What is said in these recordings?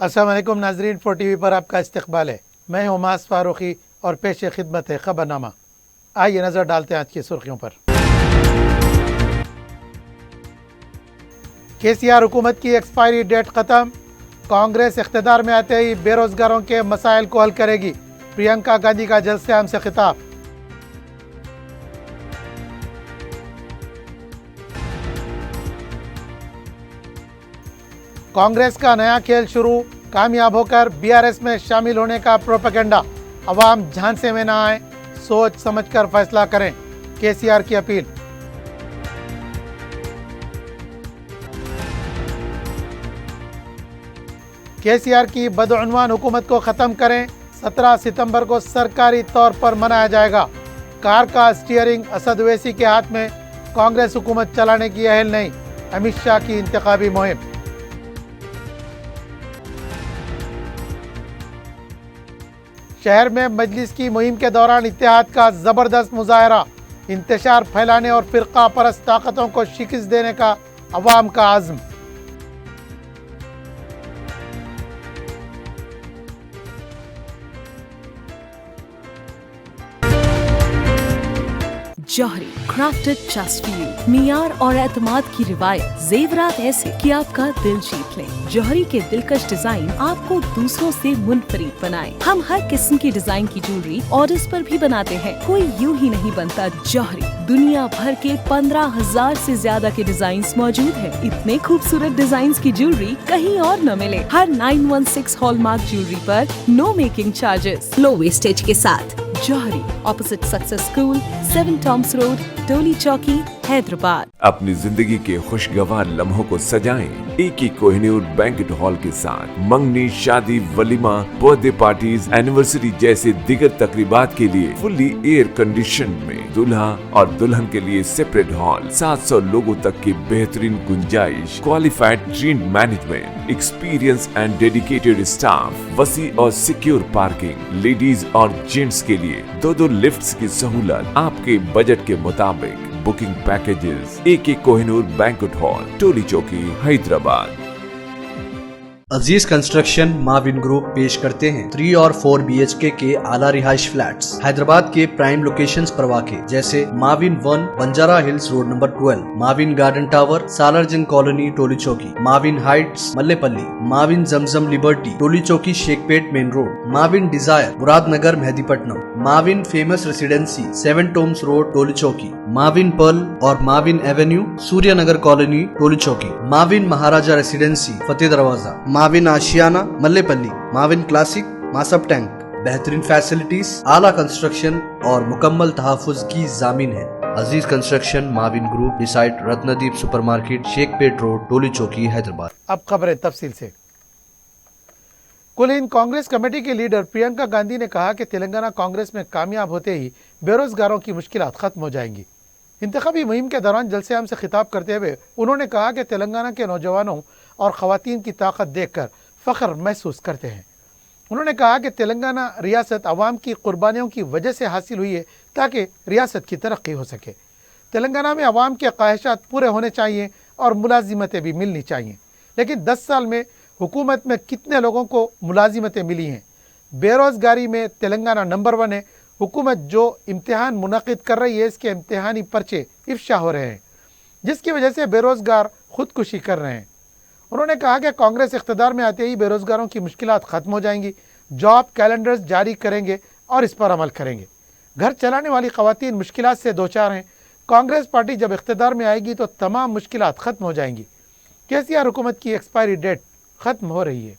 अस्सलाम वालेकुम नाजरीन, 4TV पर आपका इस्तकबाल है। मैं हूं उमास फारूकी और पेश खिदमत है खबरनामा। आइए नज़र डालते हैं आज की सुर्खियों पर। KCR हुकूमत की एक्सपायरी डेट ख़त्म, कांग्रेस इख्तिदार में आते ही बेरोजगारों के मसाइल को हल करेगी। प्रियंका गांधी का जलसे आम से खिताब। कांग्रेस का नया खेल शुरू, कामयाब होकर BRS में शामिल होने का प्रोपेगेंडा। अवाम झांसे में ना आए, सोच समझकर फैसला करें, KCR की अपील। KCR की बदउन्वान हुकूमत को ख़त्म करें, 17 सितंबर को सरकारी तौर पर मनाया जाएगा। कार का स्टीयरिंग असद ओवैसी के हाथ में, कांग्रेस हुकूमत चलाने की अहल नहीं, अमित शाह की इंतखाबी मुहिम। शहर में मजलिस की मुहिम के दौरान इत्तेहाद का जबरदस्त मुजाहरा, इंतशार फैलाने और फिरका परस्त ताकतों को शिकस्त देने का अवाम का आज़म। जौहरी क्राफ्टेड जस्ट फॉर यू, मियार और एतमाद की रिवायत, जेवरात ऐसे कि आपका दिल जीत लें। जौहरी के दिलकश डिजाइन आपको दूसरों से मुनफरिद बनाए। हम हर किस्म की डिजाइन की ज्वेलरी ऑर्डर्स पर भी बनाते हैं, कोई यूं ही नहीं बनता। जौहरी दुनिया भर के 15,000 से ज्यादा के डिजाइन मौजूद है। इतने खूबसूरत डिजाइन की ज्वेलरी कहीं और न मिले। हर 916 हॉलमार्क ज्वेलरी पर no making charges, low wastage के साथ। Jauhari, opposite success school, 7 Tom's road, Toli Chowki, Hyderabad. अपनी जिंदगी के खुशगवार लम्हों को सजाएं एक ही कोहिनूर बैंक्वेट हॉल के साथ। मंगनी, शादी, वलीमा, बर्थडे पार्टीज, एनिवर्सरी जैसे दिगर तकरीबात के लिए फुल्ली एयर कंडीशन में दूल्हा और दुल्हन के लिए सेपरेट हॉल, 700 लोगों तक की बेहतरीन गुंजाइश, qualified trained management, experience and dedicated staff, वसी और सिक्योर पार्किंग, लेडीज और जेंट्स के लिए 2 लिफ्ट्स की सहूलत आपके बजट के मुताबिक। Booking packages AK Kohinoor banquet hall, Toli Chowki, Hyderabad. Aziz construction Mavin group पेश करते हैं 3 और 4 BHK के आला रिहाइश फ्लैट्स हैदराबाद के प्राइम लोकेशंस पर वाक़े, जैसे Mavin 1 Banjara hills road number 12, Mavin garden tower Salarjung colony Toli Chowki, Mavin heights Mallepally, Mavin Zamzam liberty Toli Chowki Shaikpet main road, Mavin desire Muradnagar Mehdipatnam, Mavin famous residency 7 tombs road Toli Chowki, Mavin pearl और Mavin avenue Suryanagar colony Toli Chowki, Mavin Maharaja residency Fateh Darwaza, Mavin Ashiana Mallepally, Mavin classic Masab tank. बेहतरीन facilities, आला construction और मुकम्मल तहफ़्फ़ुज़ की ज़ामीन है। Aziz construction Mavin group, beside Ratnadeep supermarket, Shaikpet road, Toli Chowki, Hyderabad. अब खबरें तफसील से। कुल हिंद कांग्रेस कमेटी की लीडर प्रियंका गांधी ने कहा कि तेलंगाना कांग्रेस में कामयाब होते ही बेरोजगारों की मुश्किलात खत्म हो जाएंगी। इंतखाबी मुहिम के दौरान जलसे आम से खिताब करते हुए उन्होंने कहा कि तेलंगाना के नौजवानों और ख़वातीन की ताकत देखकर फ़ख्र महसूस करते हैं। उन्होंने कहा कि तेलंगाना रियासत अवाम की कुर्बानियों की वजह से हासिल हुई है ताकि रियासत की तरक्की हो सके। तेलंगाना में अवाम के ख्वाहिशात पूरे होने चाहिए और मुलाजिमतें भी मिलनी चाहिए, लेकिन 10 साल में हुकूमत में कितने लोगों को मुलाजिमतें मिली हैं? बेरोज़गारी में तेलंगाना नंबर 1 है। हुकूमत जो इम्तिहान मुनक़िद कर रही है, इसके इम्तिहानी पर्चे इफ्शा हो रहे हैं, जिसकी वजह से बेरोज़गार खुदकुशी कर रहे हैं। उन्होंने कहा कि कांग्रेस इख्तिदार में आते ही बेरोज़गारों की मुश्किलात ख़त्म हो जाएंगी, जॉब कैलेंडर्स जारी करेंगे और इस पर अमल करेंगे। घर चलाने वाली ख़वातीन मुश्किलात से दो चार हैं। कांग्रेस पार्टी जब इख्तिदार में आएगी तो तमाम मुश्किलात ख़त्म हो जाएंगी। KCR हुकूमत की एक्सपायरी डेट ख़त्म हो रही है।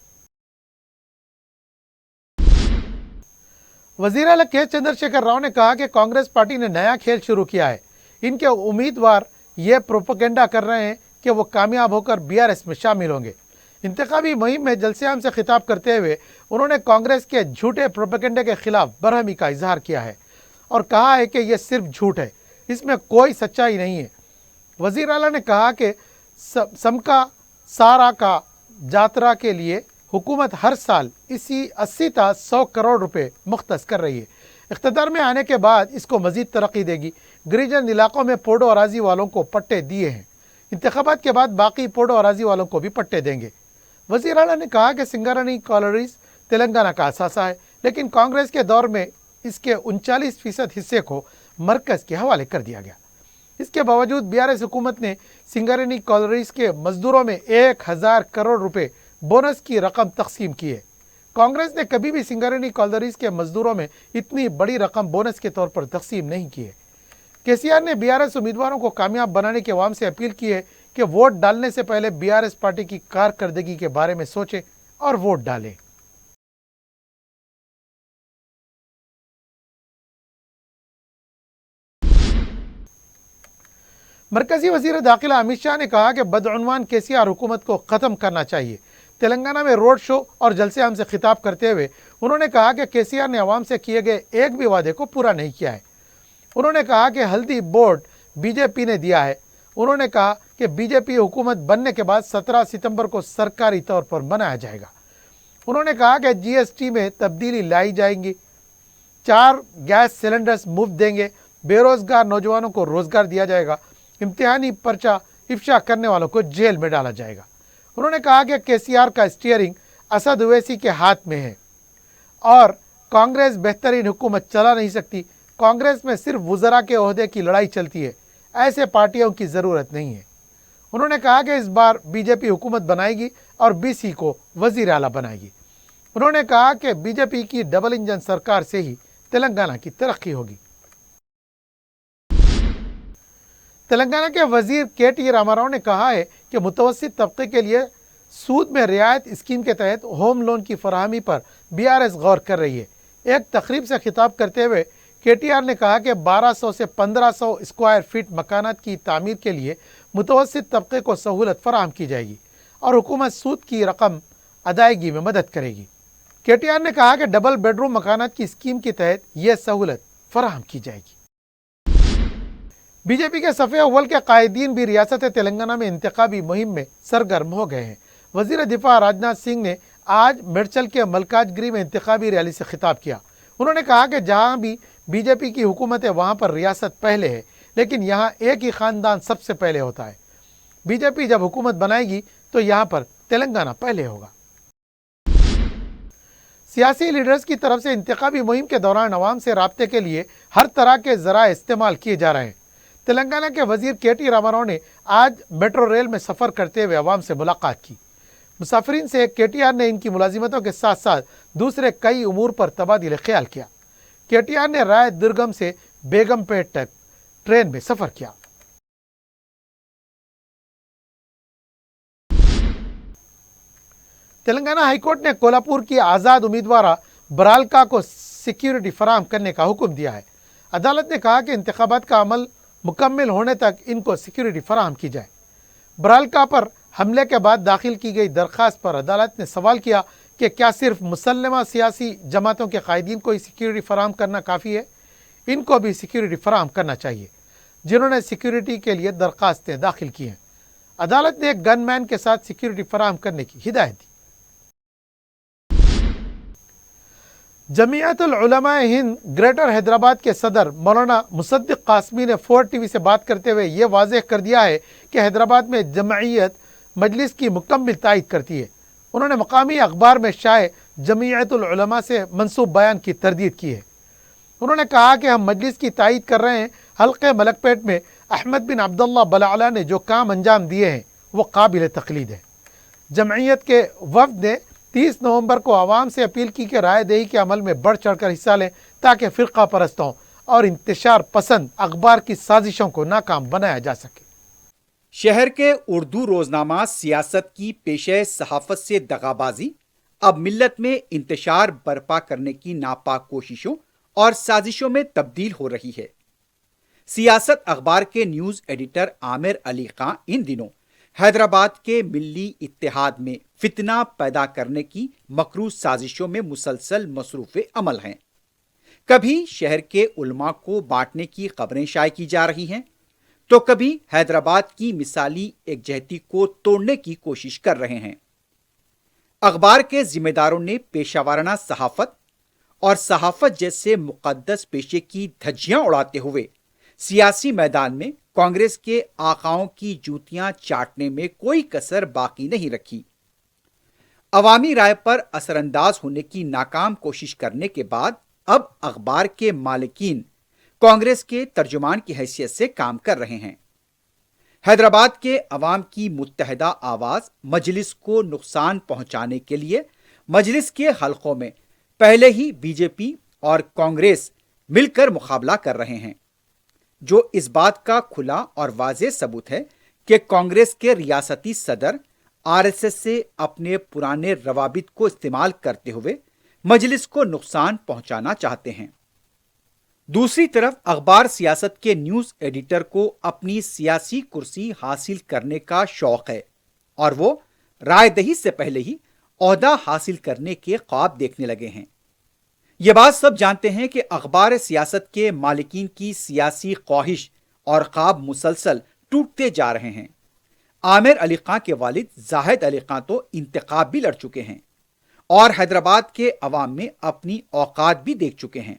वज़ीर आला के चंद्रशेखर राव ने कहा कि कांग्रेस पार्टी ने नया खेल शुरू किया है। इनके उम्मीदवार ये प्रोपेगेंडा कर रहे हैं कि वो कामयाब होकर BRS में शामिल होंगे। इंतखाबी मुहिम में जलसे आम से खिताब करते हुए उन्होंने कांग्रेस के झूठे प्रोपेगेंडे के खिलाफ बरहमी का इजहार किया है और कहा है कि यह सिर्फ झूठ है, इसमें कोई सच्चाई नहीं है। वज़ीर आला ने कहा कि समका सारा का जातरा के लिए हुकूमत हर साल इसी 80 था 100 करोड़ रुपए मुख्तस कर रही है। इख्तिदार में आने के बाद इसको मज़ीद तरक्की देगी। गिरिजन इलाकों में पोडो अराजी वालों को पट्टे दिए हैं, इंतखाबात के बाद बाकी पोडो अराजी वालों को भी पट्टे देंगे। वजीर आला ने कहा कि सिंगरेनी कॉलोनीज तेलंगाना का असासा है, लेकिन कांग्रेस के दौर में इसके 39% हिस्से को मरकज के हवाले कर दिया गया। इसके बावजूद बीआरएस हुकूमत ने सिंगरेनी कॉलोनीज के मजदूरों में 1000 करोड़ रुपए बोनस की रकम तकसीम की है। कांग्रेस ने कभी भी सिंगरेनी कॉलोनीज के मजदूरों में इतनी बड़ी रकम बोनस के तौर पर तकसीम नहीं की है। केसीआर ने बीआरएस उम्मीदवारों को कामयाब बनाने के अवाम से अपील की है कि वोट डालने से पहले बीआरएस पार्टी की कारकर्दगी के बारे में सोचें और वोट डालें। मरकजी वजीर दाखिला अमित शाह ने कहा कि बदउनवान केसीआर हुकूमत को ख़त्म करना चाहिए। तेलंगाना में रोड शो और जलसे आम से खिताब करते हुए उन्होंने कहा कि केसीआर ने अवाम से किए गए एक भी वादे को पूरा नहीं किया है। उन्होंने कहा कि हल्दी बोर्ड बीजेपी ने दिया है। उन्होंने कहा कि बीजेपी हुकूमत बनने के बाद 17 सितंबर को सरकारी तौर पर बनाया जाएगा। उन्होंने कहा कि जीएसटी में तब्दीली लाई जाएगी, 4 गैस सिलेंडर्स मुफ्त देंगे, बेरोजगार नौजवानों को रोजगार दिया जाएगा, इम्तिहानी पर्चा इफ्शा करने वालों को जेल में डाला जाएगा। उन्होंने कहा कि केसीआर का स्टीयरिंग असद ओवैसी के हाथ में है और कांग्रेस बेहतरीन हुकूमत चला नहीं सकती। कांग्रेस में सिर्फ वुज़रा के ओहदे की लड़ाई चलती है, ऐसे पार्टियों की ज़रूरत नहीं है। उन्होंने कहा कि इस बार बीजेपी हुकूमत बनाएगी और बीसी को वज़ीर आला बनाएगी। उन्होंने कहा कि बीजेपी की डबल इंजन सरकार से ही तेलंगाना की तरक्की होगी। तेलंगाना के वजीर KT रामाराव ने कहा है कि मुतवस्सित तबके के लिए सूद में रियायत स्कीम के तहत होम लोन की फराहमी पर बीआरएस गौर कर रही है। एक तकरीब से खिताब करते हुए KTR ने कहा कि 1200 से 1500 स्क्वायर फीट मकानात की तामीर के लिए मुतवस्सित तबके को सहूलत फराहम की जाएगी और हुकूमत सूद की रकम अदायगी में मदद करेगी। KTR ने कहा कि डबल बेडरूम मकानात की स्कीम के तहत यह सहूलत फराहम की जाएगी। बीजेपी के सफ़े अव्वल के कायदीन भी रियासत तेलंगाना में इंतखाबी मुहिम में सरगर्म हो गए हैं। वजीर दिफा राजनाथ सिंह ने आज मेडचल के मलकाजगिरी में इंतखाबी रैली से खिताब किया। उन्होंने कहा कि जहां भी बीजेपी की हुकूमत है वहां पर रियासत पहले है, लेकिन यहां एक ही खानदान सबसे पहले होता है। बीजेपी जब हुकूमत बनाएगी तो यहां पर तेलंगाना पहले होगा। सियासी लीडर्स की तरफ से इंतखाबी मुहिम के दौरान अवाम से राब्ते के लिए हर तरह के ज़राए इस्तेमाल किए जा रहे हैं। तेलंगाना के वजीर KT रामाराव ने आज मेट्रो रेल में सफ़र करते हुए अवाम से मुलाकात की। मुसाफिरीन से KTR ने इनकी मुलाजिमतों के साथ साथ दूसरे कई उमूर पर तबादिल ख्याल किया। KTR ने राय दुर्गम से बेगमपेट तक ट्रेन में सफ़र किया। तेलंगाना हाईकोर्ट ने कोल्हापुर की आज़ाद उम्मीदवार बरालका को सिक्योरिटी फराहम करने का हुक्म दिया है। अदालत ने कहा कि इंतखाबात का अमल मुकम्मल होने तक इनको सिक्योरिटी फराहम की जाए। बरालका पर हमले के बाद दाखिल की गई दरख्वास्त पर अदालत ने सवाल किया कि क्या सिर्फ मुसल्लमा सियासी जमातों के कायदीन को ही सिक्योरिटी फराहम करना काफ़ी है? इनको भी सिक्योरिटी फराहम करना चाहिए जिन्होंने सिक्योरिटी के लिए दरख्वास्तें दाखिल की हैं। अदालत ने एक गनमैन के साथ सिक्योरिटी फराहम करने की हिदायत दी। जमीयतुल उलमा हिंद ग्रेटर हैदराबाद के सदर मौलाना मुसद्दिक कासमी ने 4 TV से बात करते हुए ये वाज़ेह कर दिया है कि हैदराबाद में जमईयत मजलिस की मुकम्मल तायद करती है। उन्होंने मकामी अखबार में शाये जमीयतुल उलमा से मंसूब बयान की तरदीद की है। उन्होंने कहा कि हम मजलिस की तायद कर रहे हैं। हल्के मलकपेट में अहमद बिन अब्दुल्ला बलाला ने जो काम अंजाम दिए हैं वो काबिल तकलीद है। जमईयत के वफ़द ने 30 नवंबर को आवाम से अपील की कि राय दही के अमल में बढ़ चढ़ कर हिस्सा लें ताकि फ़िरका परस्तों और इंतशार पसंद अखबार की साजिशों को नाकाम बनाया जा सके। शहर के उर्दू रोजनामा सियासत की पेशे सहाफत से दगाबाजी अब मिल्लत में इंतशार बर्पा करने की नापाक कोशिशों और साजिशों में तब्दील हो रही है। सियासत अखबार के न्यूज एडिटर आमिर अली खां इन दिनों हैदराबाद के मिल्ली इत्तेहाद में फितना पैदा करने की मकरू साजिशों में मुसलसल मसरूफ़े अमल हैं। कभी शहर के उलमा को बांटने की खबरें शाये की जा रही हैं तो कभी हैदराबाद की मिसाली एकजहती को तोड़ने की कोशिश कर रहे हैं। अखबार के जिम्मेदारों ने पेशावराना सहाफत और सहाफत जैसे मुकद्दस पेशे की धज्जियां उड़ाते हुए सियासी मैदान में कांग्रेस के आकाओं की जूतियां चाटने में कोई कसर बाकी नहीं रखी। عوامی رائے پر اثر انداز ہونے کی ناکام کوشش کرنے کے بعد اب اخبار کے مالکین کانگریس کے ترجمان کی حیثیت سے کام کر رہے ہیں۔ حیدرآباد کے عوام کی متحدہ آواز مجلس کو نقصان پہنچانے کے لیے مجلس کے حلقوں میں پہلے ہی بی جے پی اور کانگریس مل کر مقابلہ کر رہے ہیں، جو اس بات کا کھلا اور واضح ثبوت ہے کہ کانگریس کے ریاستی صدر آر ایس ایس سے اپنے پرانے روابط کو استعمال کرتے ہوئے مجلس کو نقصان پہنچانا چاہتے ہیں۔ دوسری طرف اخبار سیاست کے نیوز ایڈیٹر کو اپنی سیاسی کرسی حاصل کرنے کا شوق ہے اور وہ رائے دہی سے پہلے ہی عہدہ حاصل کرنے کے خواب دیکھنے لگے ہیں۔ یہ بات سب جانتے ہیں کہ اخبار سیاست کے مالکین کی سیاسی خواہش اور خواب مسلسل ٹوٹتے جا رہے ہیں۔ عامر علی خان کے والد زاہد علی خان تو انتخاب بھی لڑ چکے ہیں اور حیدرآباد کے عوام میں اپنی اوقات بھی دیکھ چکے ہیں۔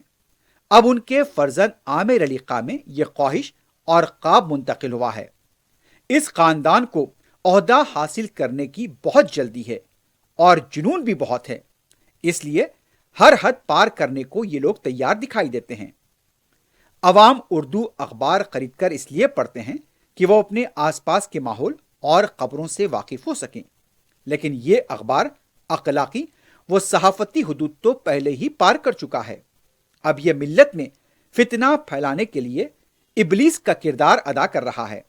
اب ان کے فرزند عامر علی خان میں یہ خواہش اور خواب منتقل ہوا ہے۔ اس خاندان کو عہدہ حاصل کرنے کی بہت جلدی ہے اور جنون بھی بہت ہے، اس لیے ہر حد پار کرنے کو یہ لوگ تیار دکھائی دیتے ہیں۔ عوام اردو اخبار خرید کر اس لیے پڑھتے ہیں کہ وہ اپنے آس پاس کے ماحول اور خبروں سے واقف ہو سکیں، لیکن یہ اخبار اخلاقی و صحافتی حدود تو پہلے ہی پار کر چکا ہے۔ اب یہ ملت میں فتنہ پھیلانے کے لیے ابلیس کا کردار ادا کر رہا ہے۔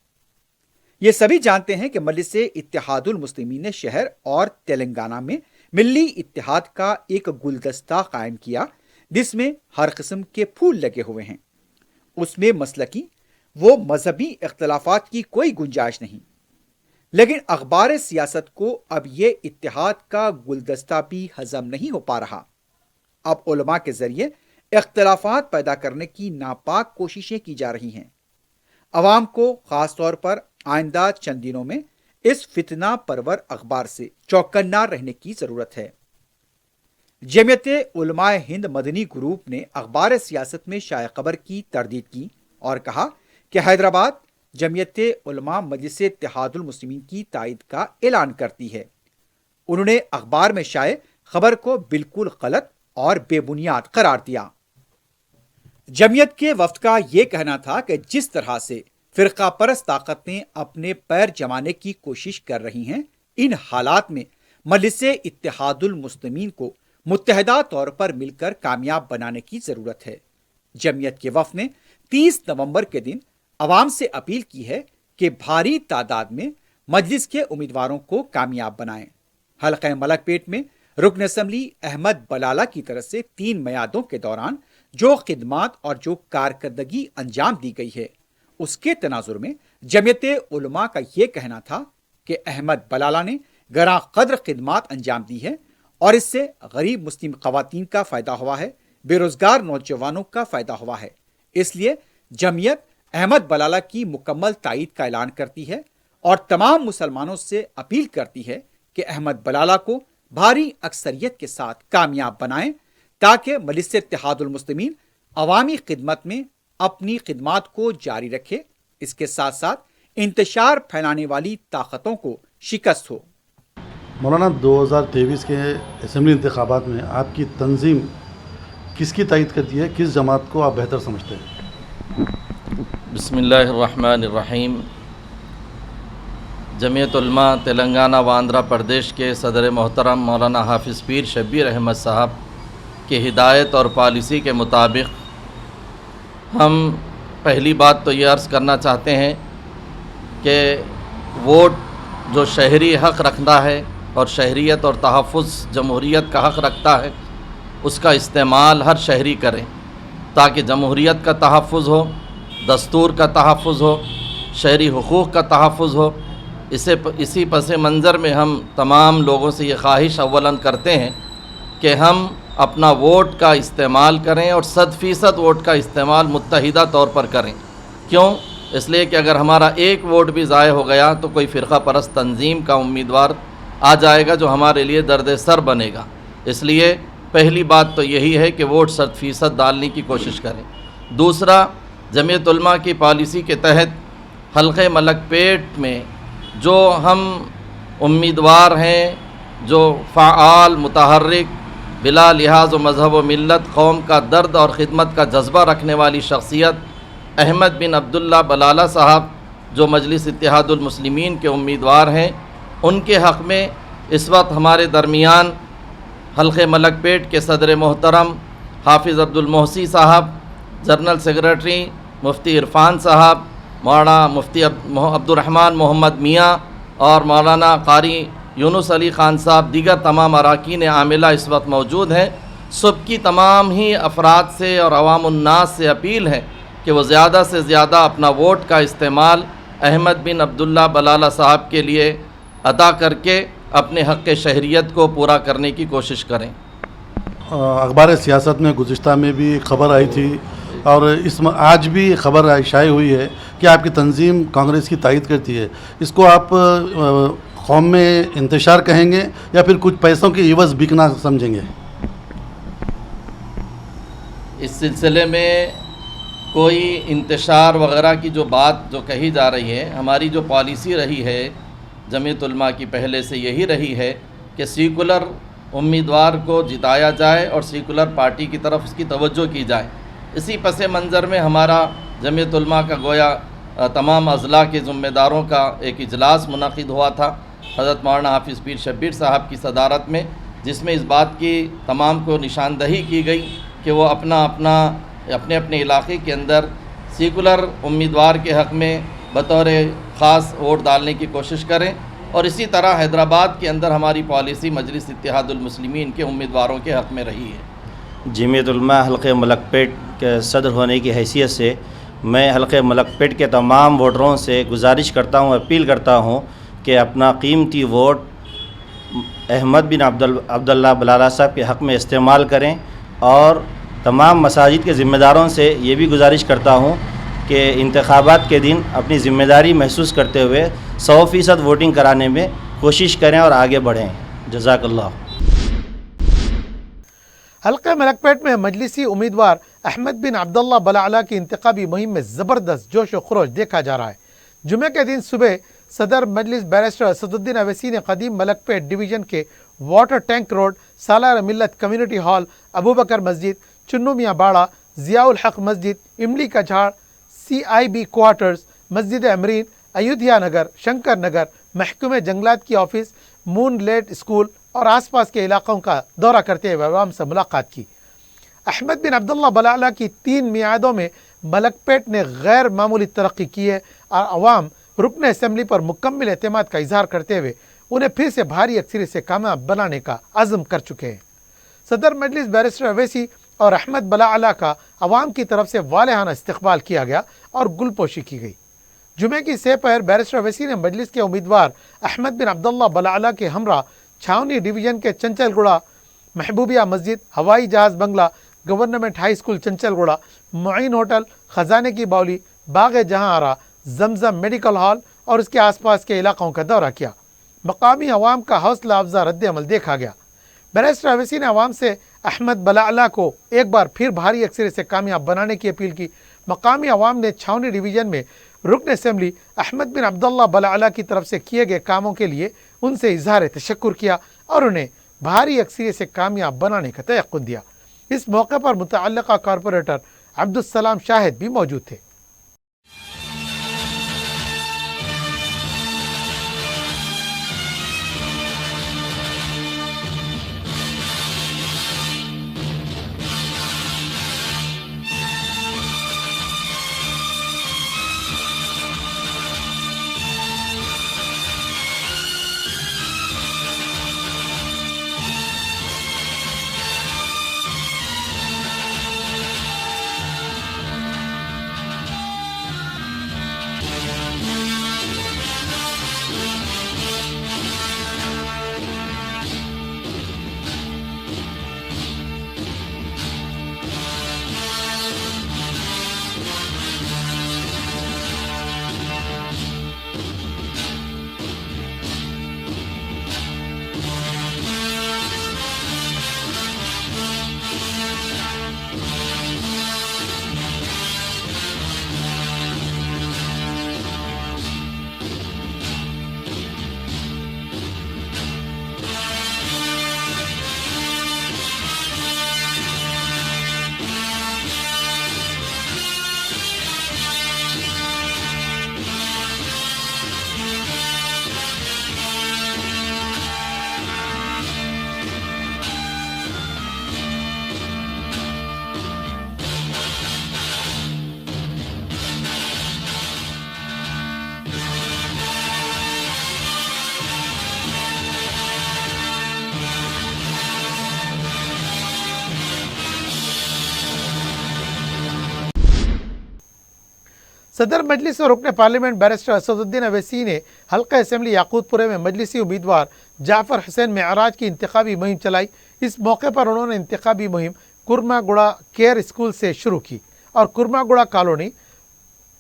یہ سبھی جانتے ہیں کہ مجلس اتحاد المسلمین شہر اور تلنگانہ میں ملی اتحاد کا ایک گلدستہ قائم کیا جس میں ہر قسم کے پھول لگے ہوئے ہیں۔ اس میں مسلکی و مذہبی اختلافات کی کوئی گنجائش نہیں، لیکن اخبار سیاست کو اب یہ اتحاد کا گلدستہ بھی ہضم نہیں ہو پا رہا۔ اب علماء کے ذریعے اختلافات پیدا کرنے کی ناپاک کوششیں کی جا رہی ہیں۔ عوام کو خاص طور پر آئندہ چند دنوں میں اس فتنہ پرور اخبار سے چوکنا رہنے کی ضرورت ہے۔ جمعیت علماء ہند مدنی گروپ نے اخبار سیاست میں شائع خبر کی تردید کی اور کہا کہ حیدرآباد جمعیت علماء مجلس اتحاد المسلمین کی تائید کا اعلان کرتی ہے۔ انہوں نے اخبار میں شائع خبر کو بالکل غلط اور بے بنیاد قرار دیا۔ جمعیت کے وفد کا یہ کہنا تھا کہ جس طرح سے فرقہ پرست طاقتیں اپنے پیر جمانے کی کوشش کر رہی ہیں، ان حالات میں مجلس اتحاد المسلمین کو متحدہ طور پر مل کر کامیاب بنانے کی ضرورت ہے۔ جمعیت کے وفد نے 30 نومبر کے دن عوام سے اپیل کی ہے کہ بھاری تعداد میں مجلس کے امیدواروں کو کامیاب بنائیں۔ حلقہ ملک پیٹ میں رکن اسمبلی احمد بلالہ کی طرف سے 3 میعادوں کے دوران جو خدمات اور جو کارکردگی انجام دی گئی ہے، اس کے تناظر میں جمعیت علماء کا یہ کہنا تھا کہ احمد بلالہ نے گراں قدر خدمات انجام دی ہے اور اس سے غریب مسلم خواتین کا فائدہ ہوا ہے، بے روزگار نوجوانوں کا فائدہ ہوا ہے۔ اس لیے جمعیت احمد بلالہ کی مکمل تائید کا اعلان کرتی ہے اور تمام مسلمانوں سے اپیل کرتی ہے کہ احمد بلالہ کو بھاری اکثریت کے ساتھ کامیاب بنائیں تاکہ مجلس اتحاد المسلمین عوامی خدمت میں اپنی خدمات کو جاری رکھے، اس کے ساتھ ساتھ انتشار پھیلانے والی طاقتوں کو شکست ہو۔ مولانا 2023 کے اسمبلی انتخابات میں آپ کی تنظیم کس کی تائید کرتی ہے؟ کس جماعت کو آپ بہتر سمجھتے ہیں؟ بسم اللہ الرحمن الرحیم۔ جمعیت علماء تلنگانہ و آندھرا پردیش کے صدر محترم مولانا حافظ پیر شبیر احمد صاحب کی ہدایت اور پالیسی کے مطابق ہم پہلی بات تو یہ عرض کرنا چاہتے ہیں کہ ووٹ جو شہری حق رکھتا ہے اور شہریت اور تحفظ جمہوریت کا حق رکھتا ہے، اس کا استعمال ہر شہری کرے تاکہ جمہوریت کا تحفظ ہو، دستور کا تحفظ ہو، شہری حقوق کا تحفظ ہو۔ اسی پس منظر میں ہم تمام لوگوں سے یہ خواہش اولاً کرتے ہیں کہ ہم اپنا ووٹ کا استعمال کریں اور 100% ووٹ کا استعمال متحدہ طور پر کریں۔ کیوں؟ اس لیے کہ اگر ہمارا ایک ووٹ بھی ضائع ہو گیا تو کوئی فرقہ پرست تنظیم کا امیدوار آ جائے گا جو ہمارے لیے درد سر بنے گا۔ اس لیے پہلی بات تو یہی ہے کہ ووٹ 100% ڈالنے کی کوشش کریں۔ دوسرا، جمعیت علماء کی پالیسی کے تحت حلقہ ملک پیٹ میں جو ہم امیدوار ہیں جو فعال متحرک بلا لحاظ و مذہب و ملت قوم کا درد اور خدمت کا جذبہ رکھنے والی شخصیت احمد بن عبداللہ بلالہ صاحب جو مجلس اتحاد المسلمین کے امیدوار ہیں، ان کے حق میں اس وقت ہمارے درمیان حلقہ ملک پیٹ کے صدر محترم حافظ عبدالمحسی صاحب، جنرل سیکریٹری مفتی عرفان صاحب، مولانا مفتی عبد الرحمن محمد میاں اور مولانا قاری یونس علی خان صاحب، دیگر تمام اراکین عاملہ اس وقت موجود ہیں۔ سب کی تمام ہی افراد سے اور عوام الناس سے اپیل ہے کہ وہ زیادہ سے زیادہ اپنا ووٹ کا استعمال احمد بن عبداللہ بلالہ صاحب کے لیے ادا کر کے اپنے حق شہریت کو پورا کرنے کی کوشش کریں۔ اخبار سیاست میں گزشتہ میں بھی خبر آئی تھی اور آج بھی خبر شائع ہوئی ہے کہ آپ کی تنظیم کانگریس کی تائید کرتی ہے، اس کو آپ قوم میں انتشار کہیں گے یا پھر کچھ پیسوں کی عوض بکنا سمجھیں گے؟ اس سلسلے میں کوئی انتشار وغیرہ کی جو بات جو کہی جا رہی ہے، ہماری جو پالیسی رہی ہے جمعیت علماء کی پہلے سے یہی رہی ہے کہ سیکولر امیدوار کو جتایا جائے اور سیکولر پارٹی کی طرف اس کی توجہ کی جائے۔ اسی پس منظر میں ہمارا جمعیت علماء کا گویا تمام اضلاع کے ذمہ داروں کا ایک اجلاس منعقد ہوا تھا حضرت مولانا حافظ پیر شبیر صاحب کی صدارت میں، جس میں اس بات کی تمام کو نشاندہی کی گئی کہ وہ اپنے اپنے علاقے کے اندر سیکولر امیدوار کے حق میں بطور خاص ووٹ ڈالنے کی کوشش کریں، اور اسی طرح حیدرآباد کے اندر ہماری پالیسی مجلس اتحاد المسلمین کے امیدواروں کے حق میں رہی ہے۔ جمعیت علماء حلقہ ملک پیٹ کے صدر ہونے کی حیثیت سے میں حلقہ ملک پیٹ کے تمام ووٹروں سے گزارش کرتا ہوں، اپیل کرتا ہوں کہ اپنا قیمتی ووٹ احمد بن عبداللہ بلالہ صاحب کے حق میں استعمال کریں، اور تمام مساجد کے ذمہ داروں سے یہ بھی گزارش کرتا ہوں کہ انتخابات کے دن اپنی ذمہ داری محسوس کرتے ہوئے 100% ووٹنگ کرانے میں کوشش کریں اور آگے بڑھیں۔ جزاک اللہ۔ حلقہ ملک پیٹ میں مجلسی امیدوار احمد بن عبداللہ بلالہ کی انتخابی مہم میں زبردست جوش و خروش دیکھا جا رہا ہے۔ جمعہ کے دن صبح صدر مجلس بیرسٹر اسد الدین اویسی نے قدیم ملک پیٹ ڈویژن کے واٹر ٹینک روڈ، سالار ملت کمیونٹی ہال، ابو بکر مسجد، چنو میاں باڑہ، ضیاء الحق مسجد، املی کا جھاڑ، CIB کوارٹرز، مسجد امرین، ایودھیا نگر، شنکر نگر، محکمہ جنگلات کی آفس، مون لیٹ اسکول اور آس پاس کے علاقوں کا دورہ کرتے ہوئے عوام سے ملاقات کی۔ احمد بن عبداللہ بلالہ کی 3 میعادوں میں ملک پیٹ نے غیر معمولی ترقی کی ہے اور عوام رکن اسمبلی پر مکمل اعتماد کا اظہار کرتے ہوئے انہیں پھر سے بھاری اکثریت سے کامیاب بنانے کا عزم کر چکے ہیں۔ صدر مجلس بیرسٹر اویسی اور احمد بلالہ کا عوام کی طرف سے والہانہ استقبال کیا گیا اور گل پوشی کی گئی۔ جمعے کی سہ پہر بیرسٹر اویسی نے مجلس کے امیدوار احمد بن عبداللہ بلالہ کے ہمراہ چھاونی ڈویژن کے چنچل گڑا، محبوبیہ مسجد، ہوائی جہاز بنگلہ، گورنمنٹ ہائی اسکول چنچل گڑا، معین ہوٹل، خزانے کی باولی، باغ جہاں آرا، زمزم میڈیکل ہال اور اس کے آس پاس کے علاقوں کا دورہ کیا۔ مقامی عوام کا حوصلہ افزا رد عمل دیکھا گیا۔ بیرسٹر اویسی نے عوام سے احمد بلالہ کو ایک بار پھر بھاری اکثریت سے کامیاب بنانے کی اپیل کی۔ مقامی عوام نے چھاونی ڈویژن میں رکن اسمبلی احمد بن عبداللہ بلالہ کی طرف سے کیے گئے کاموں کے لیے ان سے اظہار تشکر کیا اور انہیں بھاری اکثریت سے کامیاب بنانے کا تیقن دیا۔ اس موقع پر متعلقہ کارپوریٹر عبدالسلام شاہد بھی موجود تھے۔ صدر مجلس اور رکن پارلیمنٹ بیرسٹر اسدالدین اویسی نے حلقہ اسمبلی یاقوت پورے میں مجلسی امیدوار جعفر حسین معراج کی انتخابی مہم چلائی۔ اس موقع پر انہوں نے انتخابی مہم کرما گڑا کیئر اسکول سے شروع کی اور کرما گڑا colony,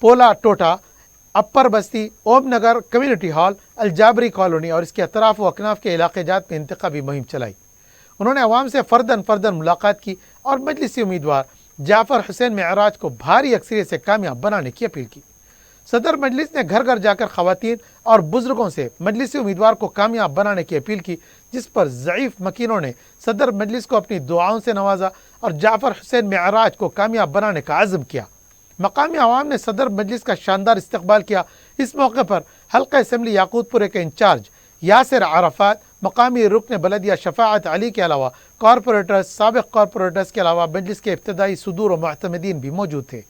پولا Tota, upper Basti, Om Nagar community hall, Aljabri colony اور اس کے اطراف و اکناف کے علاقے جات میں انتخابی مہم چلائی۔ انہوں نے عوام سے فرداً ملاقات کی اور مجلسی امیدوار جعفر حسین معراج کو بھاری اکثریت سے کامیاب بنانے کی اپیل کی۔ صدر مجلس نے گھر گھر جا کر خواتین اور بزرگوں سے مجلسی امیدوار کو کامیاب بنانے کی اپیل کی، جس پر ضعیف مکینوں نے صدر مجلس کو اپنی دعاؤں سے نوازا اور جعفر حسین معراج کو کامیاب بنانے کا عزم کیا۔ مقامی عوام نے صدر مجلس کا شاندار استقبال کیا۔ اس موقع پر حلقہ اسمبلی یاقوت پورے کے انچارج یاسر عرفات، مقامی رکن بلدیہ شفاعت علی کے علاوہ کارپوریٹرز، سابق کارپوریٹرز کے علاوہ مجلس کے ابتدائی صدور و معتمدین بھی موجود تھے۔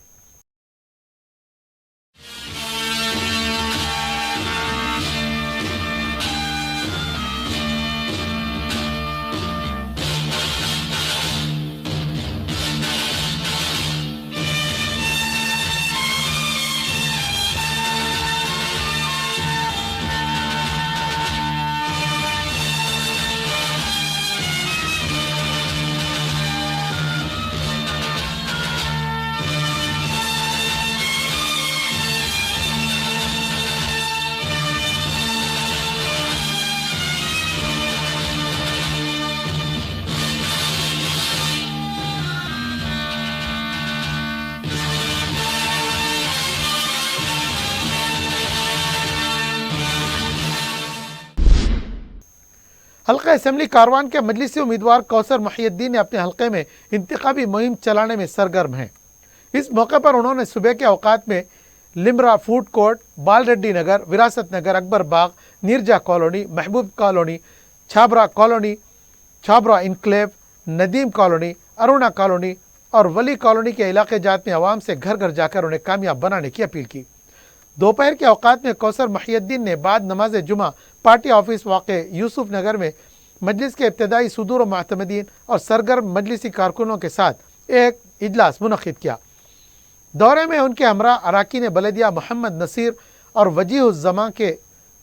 حلقہ اسمبلی کاروان کے مجلسی امیدوار کوثر محی الدین نے اپنے حلقے میں انتخابی مہم چلانے میں سرگرم ہیں۔ اس موقع پر انہوں نے صبح کے اوقات میں Lamra food court, Bal Reddy Nagar, Virasat Nagar, Akbar Bagh, Neerja colony, Mehboob colony, Chhabra colony, Chhabra enclave, Nadeem colony, Aruna colony اور ولی کالونی کے علاقے جات میں عوام سے گھر گھر جا کر انہیں کامیاب بنانے کی اپیل کی۔ دوپہر کے اوقات میں کوثر محی الدین نے بعد نماز جمعہ پارٹی آفس واقع یوسف نگر میں مجلس کے ابتدائی صدور و معتمدین اور سرگرم مجلسی کارکنوں کے ساتھ ایک اجلاس منعقد کیا۔ دورے میں ان کے ہمراہ اراکین بلدیہ محمد نصیر اور وجیہ الزمان کے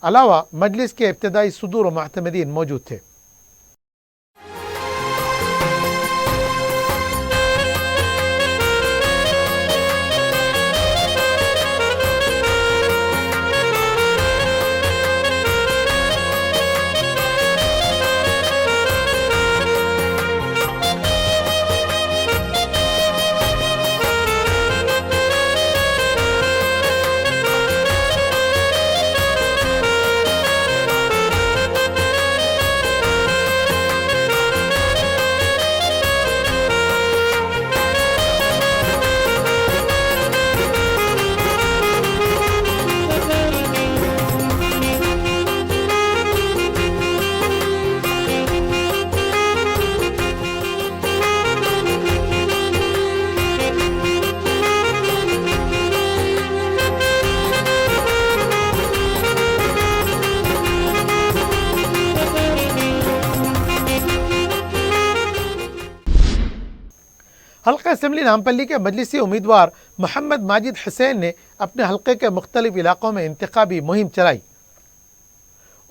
علاوہ مجلس کے ابتدائی صدور و معتمدین موجود تھے۔ حلقہ اسمبلی نامپلی کے مجلسی امیدوار محمد ماجد حسین نے اپنے حلقے کے مختلف علاقوں میں انتخابی مہم چلائی۔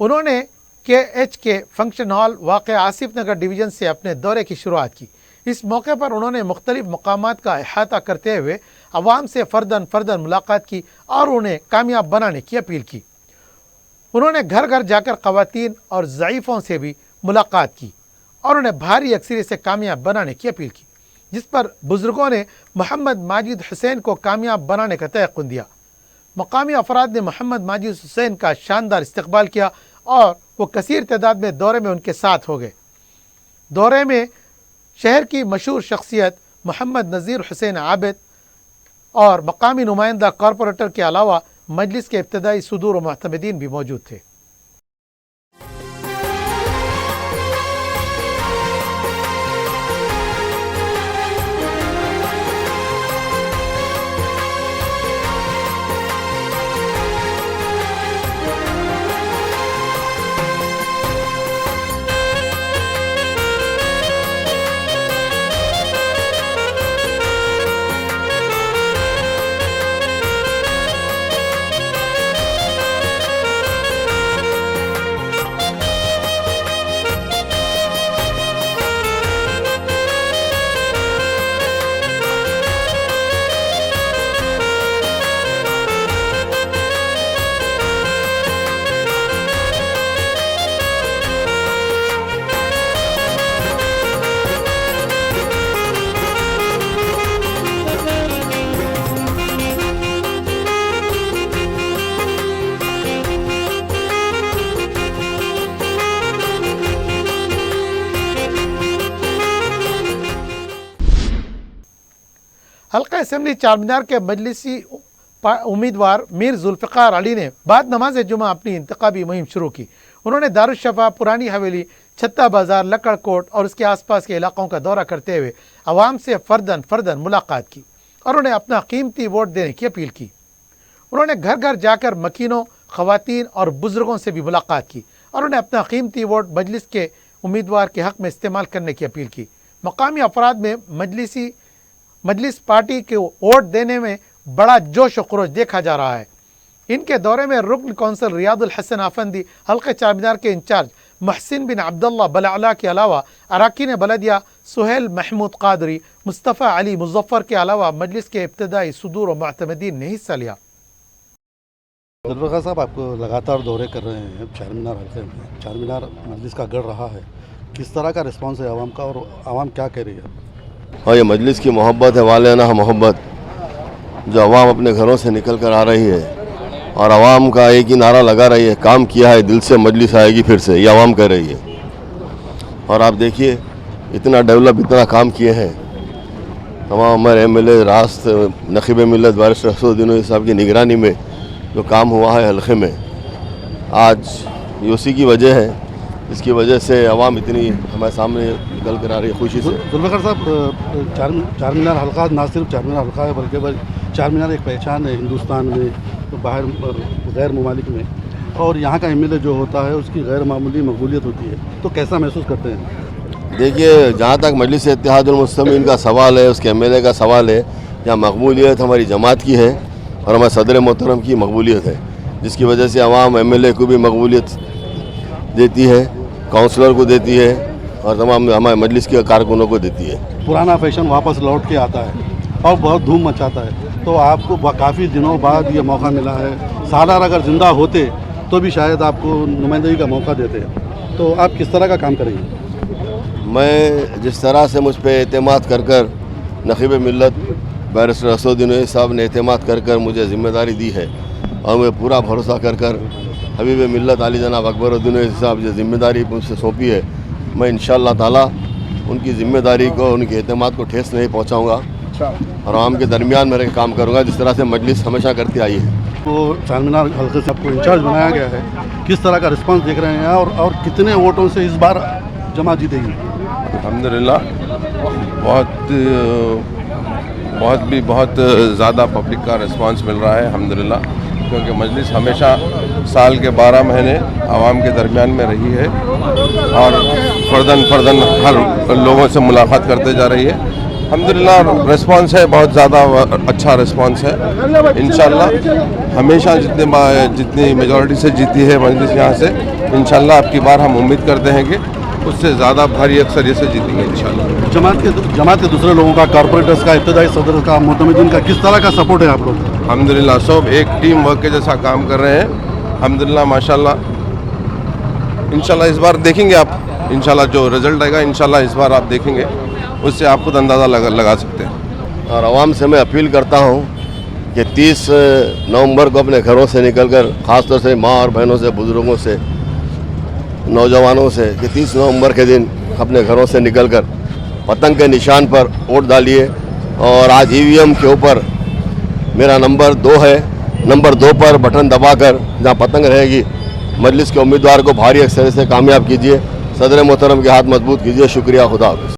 انہوں نے کے فنکشن ہال واقع آصف نگر ڈویژن سے اپنے دورے کی شروعات کی۔ اس موقع پر انہوں نے مختلف مقامات کا احاطہ کرتے ہوئے عوام سے فرداً ملاقات کی اور انہیں کامیاب بنانے کی اپیل کی۔ انہوں نے گھر گھر جا کر خواتین اور ضعیفوں سے بھی ملاقات کی اور انہیں بھاری اکثریت سے کامیاب بنانے کی اپیل کی، جس پر بزرگوں نے محمد ماجد حسین کو کامیاب بنانے کا تیقن دیا۔ مقامی افراد نے محمد ماجد حسین کا شاندار استقبال کیا اور وہ کثیر تعداد میں دورے میں ان کے ساتھ ہو گئے۔ دورے میں شہر کی مشہور شخصیت محمد نذیر حسین عابد اور مقامی نمائندہ کارپوریٹر کے علاوہ مجلس کے ابتدائی صدور و معتمدین بھی موجود تھے۔ حلقہ اسمبلی چارمینار کے مجلسی امیدوار میر ذوالفقار علی نے بعد نماز جمعہ اپنی انتخابی مہم شروع کی. انہوں نے دارالشفا، پرانی حویلی، چھتا بازار، لکڑ کوٹ اور اس کے آس پاس کے علاقوں کا دورہ کرتے ہوئے عوام سے فردن ملاقات کی اور انہیں اپنا قیمتی ووٹ دینے کی اپیل کی. انہوں نے گھر گھر جا کر مکینوں، خواتین اور بزرگوں سے بھی ملاقات کی اور انہیں اپنا قیمتی ووٹ مجلس کے امیدوار کے حق میں استعمال کرنے کی اپیل کی. مقامی افراد میں مجلس پارٹی کے ووٹ دینے میں بڑا جوش و خروش دیکھا جا رہا ہے. ان کے دورے میں رکن کونسل ریاض الحسن آفندی، حلقہ چارمینار کے انچارج محسن بن عبداللہ بلعلا کے علاوہ اراکین بلدیہ سہیل محمود قادری، مصطفیٰ علی مظفر کے علاوہ مجلس کے ابتدائی صدور و معتمدین نے حصہ لیا. ذوالفقار صاحب، آپ کو لگاتار دورے کر رہے ہیں چارمینار حلقے میں، چارمینار مجلس کا گڑھ رہا ہے، کس طرح کا رسپانس ہے عوام کا اور عوام کیا کہہ رہی ہے؟ اور یہ مجلس کی محبت ہے، والدینہ محبت جو عوام اپنے گھروں سے نکل کر آ رہی ہے اور عوام کا ایک ہی نعرہ لگا رہی ہے، کام کیا ہے دل سے مجلس آئے گی پھر سے، یہ عوام کہہ رہی ہے. اور آپ دیکھیے اتنا ڈیولپ، اتنا کام کیے ہیں تمام ہمارے ایم ایل اے، راست نقیب ملت بارسٹر اسدالدین صاحب کی نگرانی میں جو کام ہوا ہے حلقے میں، آج یہ اسی کی وجہ ہے، اس کی وجہ سے عوام اتنی ہمارے سامنے نکل کر آ رہی ہے خوشی سے. ذوالفقار صاحب، چارمینار حلقہ نہ صرف چارمینار حلقہ ہے بلکہ چارمینار ایک پہچان ہے ہندوستان میں، باہر غیر ممالک میں، اور یہاں کا ایم ایل اے جو ہوتا ہے اس کی غیر معمولی مقبولیت ہوتی ہے، تو کیسا محسوس کرتے ہیں؟ دیکھیے، جہاں تک مجلس اتحاد المسلمین کا سوال ہے، اس کے ایم ایل اے کا سوال ہے، یہاں مقبولیت ہماری جماعت کی ہے اور ہمارے صدر محترم کی مقبولیت ہے، جس کی وجہ سے عوام ایم ایل اے کو بھی مقبولیت دیتی ہے، کونسلر کو دیتی ہے اور تمام ہمارے مجلس کے کارکنوں کو دیتی ہے. پرانا فیشن واپس لوٹ کے آتا ہے اور بہت دھوم مچاتا ہے، تو آپ کو کافی دنوں بعد یہ موقع ملا ہے. سالار اگر زندہ ہوتے تو بھی شاید آپ کو نمائندگی کا موقع دیتے، تو آپ کس طرح کا کام کریں گے؟ میں جس طرح سے مجھ پہ اعتماد کر نقیب ملت بارسٹر اسدالدین صاحب نے اعتماد کر مجھے ذمہ داری دی ہے اور مجھے پورا بھروسہ کر حبیب ملت علی جناب اکبر الدین صاحب جو ذمہ داری مجھ سے سونپی ہے، میں انشاءاللہ تعالی ان کی ذمہ داری کو، ان کے اعتماد کو ٹھیس نہیں پہنچاؤں گا اور عوام کے درمیان میں کام کروں گا جس طرح سے مجلس ہمیشہ کرتی آئی ہے. وہ چارمینار حلقے سے آپ کو انچارج بنایا گیا ہے، کس طرح کا رسپانس دیکھ رہے ہیں اور کتنے ووٹوں سے اس بار جماعت جیتے گی؟ الحمدللہ بہت زیادہ پبلک کا رسپانس مل رہا ہے الحمدللہ، کیونکہ مجلس ہمیشہ سال کے 12 مہینے عوام کے درمیان میں رہی ہے اور فردن ہر لوگوں سے ملاقات کرتے جا رہی ہے. الحمدللہ رسپانس ہے، بہت زیادہ اچھا رسپانس ہے. انشاءاللہ ہمیشہ جتنی میجورٹی سے جیتی ہے مجلس یہاں سے، انشاءاللہ اب کی بار ہم امید کرتے ہیں کہ اس سے زیادہ بھاری اکثریت سے جیتیں گے انشاءاللہ. جماعت کے دوسرے لوگوں کا، کارپوریٹرز کا، ابتدائی صدر کا، معتمدین کا کس طرح کا سپورٹ ہے آپ لوگ؟ الحمدللہ سب ایک ٹیم ورک کے جیسا کام کر رہے ہیں الحمدللہ ماشاءاللہ. انشاءاللہ اس بار دیکھیں گے آپ، انشاءاللہ جو رزلٹ آئے گا انشاءاللہ اس بار آپ دیکھیں گے، اس سے آپ خود اندازہ لگا سکتے ہیں. اور عوام سے میں اپیل کرتا ہوں کہ 30 نومبر کو اپنے گھروں سے نکل کر، خاص طور سے ماں اور بہنوں سے، بزرگوں سے، نوجوانوں سے، کہ 30 نومبر کے دن اپنے گھروں سے نکل کر پتنگ کے نشان پر ووٹ ڈالیے. اور آج EVM کے اوپر میرا نمبر 2 ہے، نمبر 2 پر بٹن دبا کر جہاں پتنگ رہے گی مجلس کے امیدوار کو بھاری اکثریت سے کامیاب کیجیے. صدر محترم کے ہاتھ مضبوط کیجیے. شکریہ. خدا حافظ.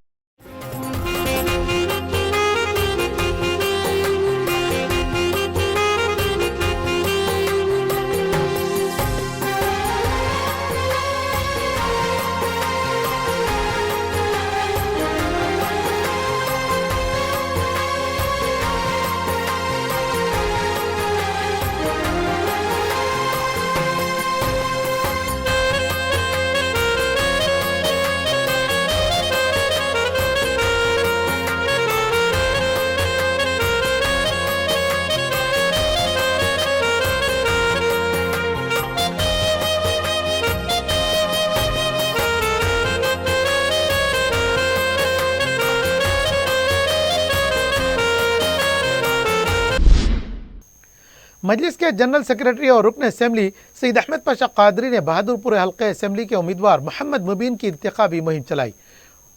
مجلس کے جنرل سیکریٹری اور رکن اسمبلی سید احمد پاشا قادری نے بہادر پور حلقہ اسمبلی کے امیدوار محمد مبین کی انتخابی مہم چلائی.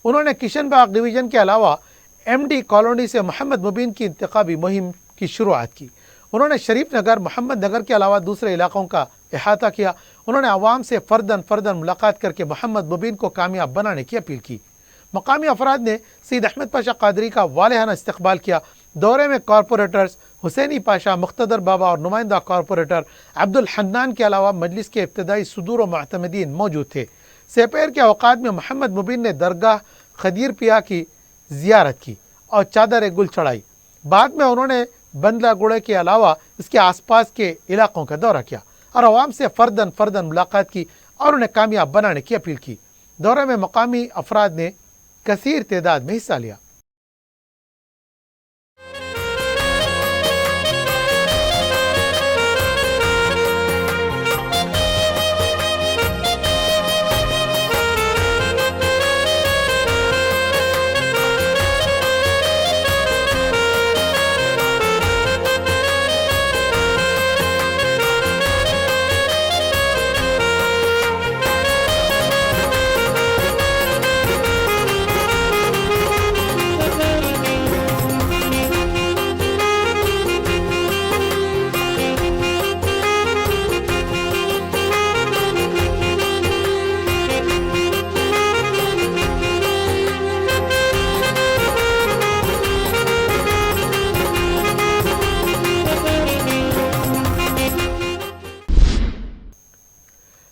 انہوں نے کشن باغ ڈویژن کے علاوہ MD कॉलोनी से मोहम्मद मुबीन की इंतखाबी मुहिम की शुरुआत की। उन्होंने शरीफ नगर, मोहम्मद नगर के अलावा दूसरे इलाकों का अहाता किया। उन्होंने आवाम से फर्दन मुलाकात करके मोहम्मद मुबीन को कामयाब बनाने की अपील की। मकामी अफराद ने सईद अहमद पाशा कादरी का वालेहाना इस्तकबाल किया। दौरे में कॉरपोरेटर्स हुसैनी पाशा, मुख्तदर बाबा और नुमाइंदा कॉरपोरेटर अब्दुल हन्नान के अलावा मजलिस के इब्तदाई सुदूर व मुअतमदीन मौजूद थे। सेपेर के औकात में मोहम्मद मुबीन ने दरगाह खदीर पिया की जियारत की और चादर गुल चढ़ाई। बाद में उन्होंने बंदला गुड़े के अलावा इसके आसपास के इलाकों का दौरा किया और आवाम से फर्दन मुलाकात की और उन्हें कामयाब बनाने की अपील की। दौरे में मकामी अफराद ने कसीर तादाद में हिस्सा लिया।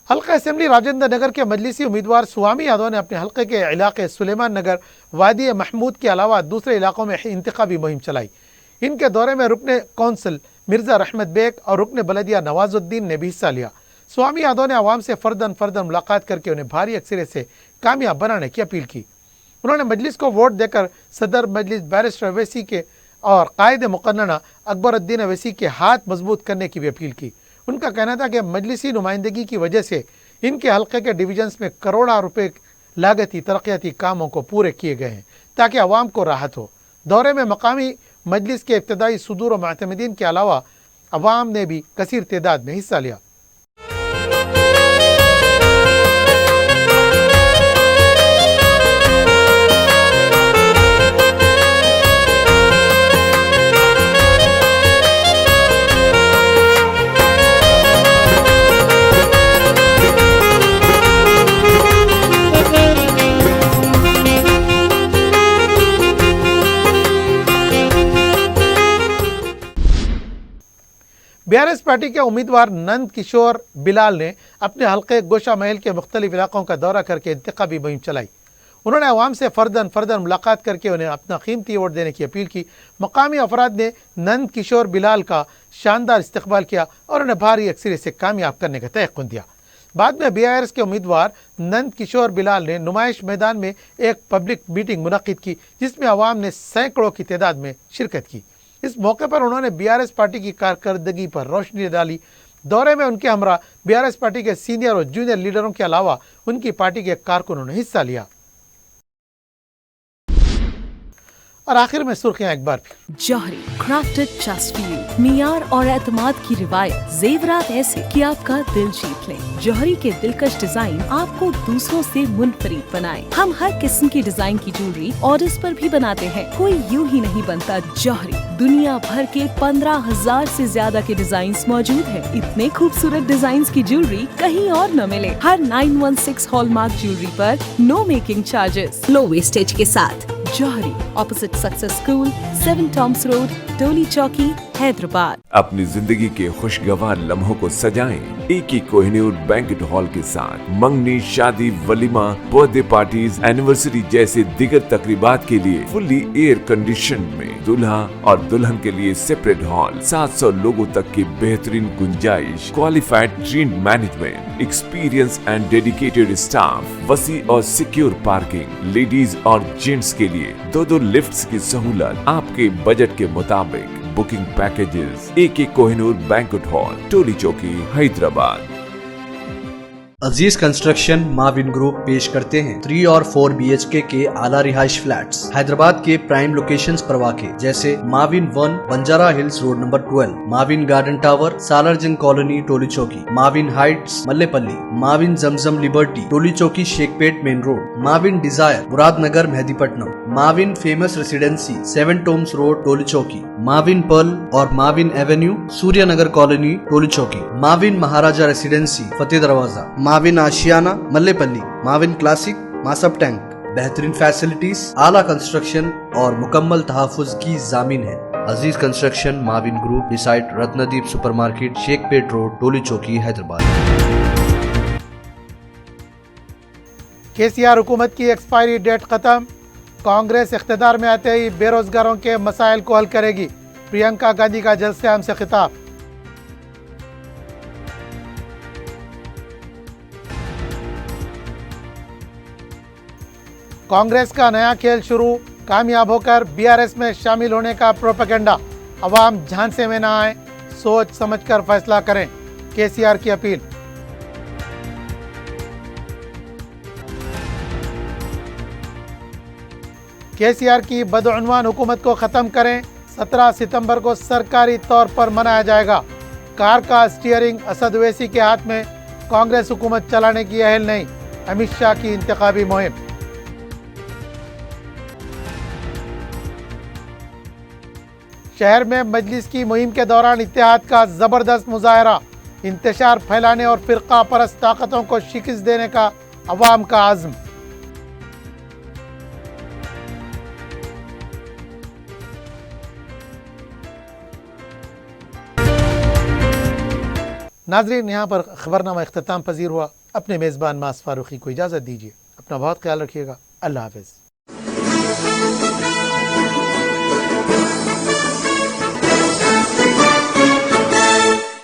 हल्का असेंबली राजेंद्र नगर के मजलिसी उम्मीदवार स्वामी यादव ने अपने हल्के के इलाके सुलेमान नगर, वादी महमूद के अलावा दूसरे इलाकों में इंतखाबी मुहिम चलाई। इनके दौरे में रुकने कौंसिल मिर्जा रहमत बेग और रुकने बलदिया नवाजुद्दीन ने भी हिस्सा लिया। स्वामी यादव ने आवाम से फर्दन मुलाकात करके उन्हें भारी अक्सरियत से कामयाब बनाने की अपील की। उन्होंने मजलिस को वोट देकर सदर मजलिस बैरिस्टर अवैसी के और कायद मुकन्ना अकबरुद्दीन अवैसी के हाथ मजबूत करने की भी अपील की। उनका कहना था कि मजलिसी नुमाइंदगी की वजह से इनके हल्के के डिवीजन्स में करोड़ों रुपए लागती तरक्याती कामों को पूरे किए गए हैं ताकि आवाम को राहत हो। दौरे में मकामी मजलिस के इब्तदाई सुदूर व मुअतमदीन के अलावा अवाम ने भी कसीर तादाद में हिस्सा लिया। बीआरएस पार्टी के उम्मीदवार नंद किशोर बिलाल ने अपने हल्के गोशा महल के मुख्तलिफ इलाकों का दौरा करके इंतखाबी मुहिम चलाई। उन्होंने आवाम से फर्दन मुलाकात करके उन्हें अपना कीमती वोट देने की अपील की। मकामी अफराद ने नंद किशोर बिलाल का शानदार इस्तकबाल किया और उन्हें भारी अक्सरियत से कामयाब करने का तयक़ुन दिया। बाद में बीआरएस के उम्मीदवार नंद किशोर बिलाल ने नुमाइश मैदान में एक पब्लिक मीटिंग मुनक्किद की जिसमें आवाम ने सैकड़ों की तादाद में शिरकत की। इस मौके पर उन्होंने बीआरएस पार्टी की कारकर्दगी पर रोशनी डाली। दौरे में उनके हमरा बीआरएस पार्टी के सीनियर और जूनियर लीडरों के अलावा उनकी पार्टी के कारकुनों ने हिस्सा लिया। और आखिर में सुर्खियां एक बार फिर। जौहरी क्राफ्टेड जस्ट फॉर यू, मियार और एतमाद की रिवायत, जेवरात ऐसे कि आपका दिल जीत ले। जौहरी के दिलकश डिजाइन आपको दूसरों से मुनफरिद बनाए। हम हर किस्म की डिजाइन की ज्वेलरी ऑर्डर्स पर भी बनाते हैं। कोई यूं ही नहीं बनता। जौहरी दुनिया भर के 15,000 से ज्यादा के डिजाइन मौजूद है। इतने खूबसूरत डिजाइन की ज्वेलरी कहीं और न मिले। हर 916 हॉलमार्क ज्वेलरी पर no making charges, low wastage के साथ। Jauhari, opposite success school, 7 Tom's road, Toli Chowki, Hyderabad. अपनी जिंदगी के खुशगवार लम्हों को सजाएं एक ही कोहिनूर बैंक्वेट हॉल के साथ। मंगनी, शादी, वलीमा, बर्थडे पार्टीज, एनिवर्सरी जैसे दिगर तकरीबात के लिए फुल्ली एयर कंडीशन में दूल्हा और दुल्हन के लिए सेपरेट हॉल, 700 लोगों तक की बेहतरीन गुंजाइश, qualified train management, experience and dedicated staff, वसी और सिक्योर पार्किंग, लेडीज और जेंट्स के लिए 2 लिफ्ट्स की सहूलत आपके बजट के मुताबिक। Booking packages AK Kohinoor banquet hall, Toli Chowki, Hyderabad. Aziz construction Mavin group पेश करते हैं 3 और 4 BHK के आला रिहाइश फ्लैट्स हैदराबाद के प्राइम लोकेशंस पर वाक़े जैसे Mavin 1 Banjara hills road number 12, Mavin garden tower Salarjung colony Toli Chowki, Mavin heights Mallepally, Mavin Zamzam liberty Toli Chowki Shaikpet main road, Mavin desire Muradnagar Mehdipatnam, Mavin famous residency 7 tombs road Toli Chowki, Mavin pearl और Mavin avenue Suryanagar colony Toli Chowki, Mavin Maharaja residency Fateh Darwaza, Mavin Ashiana Mallepally, Mavin classic Masab tank, बेहतरीन facilities, आला construction और मुकम्मल तहफ़्फ़ुज़ की ज़ामीन है। Aziz construction Mavin group beside Ratnadeep supermarket Shaikpet road Toli Chowki Hyderabad. KCR हुकूमत की एक्सपायरी डेट खत्म, कांग्रेस इख्तिदार में आते ही बेरोजगारों के मसाइल को हल करेगी, प्रियंका गांधी का जलसे आम से खिताब। कांग्रेस का नया खेल शुरू, कामयाब होकर बीआरएस में शामिल होने का प्रोपेगेंडा, अवाम झांसे में न आए, सोच समझकर फैसला करें, केसीआर की अपील। केसीआर की बदउन्वान हुकूमत को खत्म करें, 17 सितंबर को सरकारी तौर पर मनाया जाएगा। कार का स्टीयरिंग असद ओवैसी के हाथ में, कांग्रेस हुकूमत चलाने की अहल नहीं, अमित शाह की इंतखाबी मुहिम। शहर में मजलिस की मुहिम के दौरान इत्तेहाद का जबरदस्त मुजाहरा, इंतशार फैलाने और फिरका परस्त ताकतों को शिकस्त देने का अवाम का आज़म। नाजरीन, यहाँ पर खबरनामा इख्तिताम पजीर हुआ। अपने मेज़बान मास फारूकी को इजाज़त दीजिए। अपना बहुत ख्याल रखिएगा। अल्लाह हाफ़िज़।